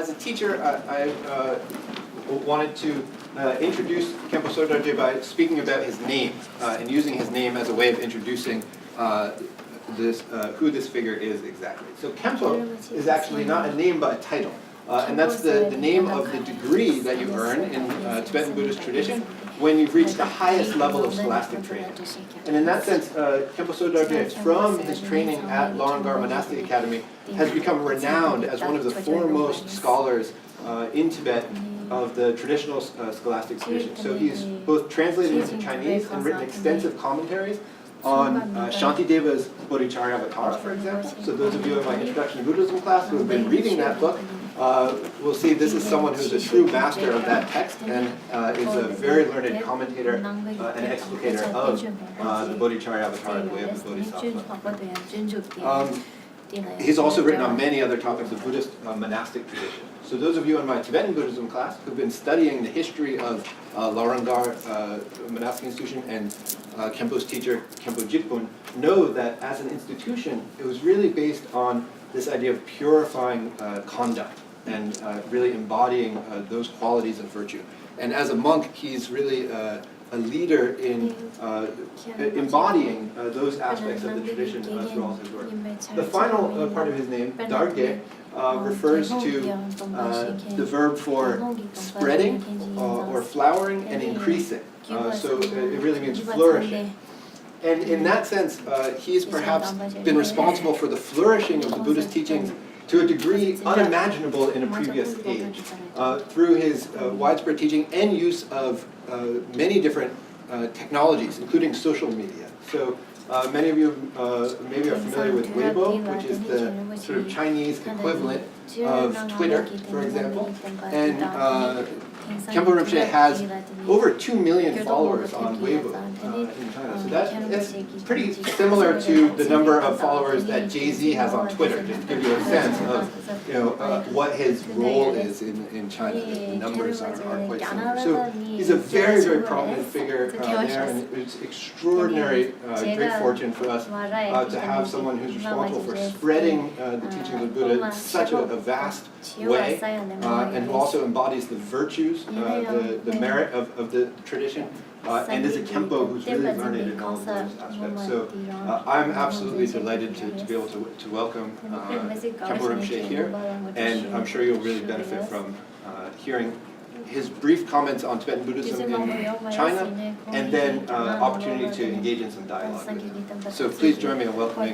as a teacher, I wanted to introduce Khenpo Sodargye by speaking about his name and using his name as a way of introducing who this figure is exactly. So Khenpo is actually not a name but a title. And that's the name of the degree that you earn in Tibetan Buddhist tradition when you've reached the highest level of scholastic training. And in that sense, Khenpo Sodargye, from his training at Larangar Monastic Academy, has become renowned as one of the foremost scholars in Tibet of the traditional scholastic tradition. So he's both translated into Chinese and written extensive commentaries on Shantideva's Bodhicharyavatara, for example. So those of you in my Introduction to Buddhism class who have been reading that book will see this is someone who's a true master of that text and is a very learned commentator and explicator of the Bodhicharyavatara, the way of the Bodhisattva. He's also written on many other topics of Buddhist monastic tradition. So those of you in my Tibetan Buddhism class who've been studying the history of Larangar Monastic Institution and Khenpo's teacher, Khenpo Jikpun, know that as an institution, it was really based on this idea of purifying conduct and really embodying those qualities of virtue. And as a monk, he's really a leader in embodying those aspects of the tradition throughout his work. The final part of his name, Dargye, refers to the verb for spreading or flowering and increasing. So it really means flourishing. And in that sense, he's perhaps been responsible for the flourishing of the Buddhist teachings to a degree unimaginable in a previous age, through his widespread teaching and use of many different technologies, including social media. So many of you maybe are familiar with Weibo, which is the sort of Chinese equivalent of Twitter, for example. And Khenpo Rinpoche has over 2 million followers on Weibo in China. So that's pretty similar to the number of followers that Jay-Z has on Twitter, just to give you a sense of what his role is in China. The numbers are quite similar. So he's a very, very prominent figure there, and it's extraordinary great fortune for us to have someone who's responsible for spreading the teachings of Buddha in such a vast way, and who also embodies the virtues, the merit of the tradition, and is a Khenpo who's really learned in all of those aspects. So I'm absolutely delighted to be able to welcome Khenpo Rinpoche here, and I'm sure you'll really benefit from hearing his brief comments on Tibetan Buddhism in China, and then opportunity to engage in some dialogue with him. So please join me in welcoming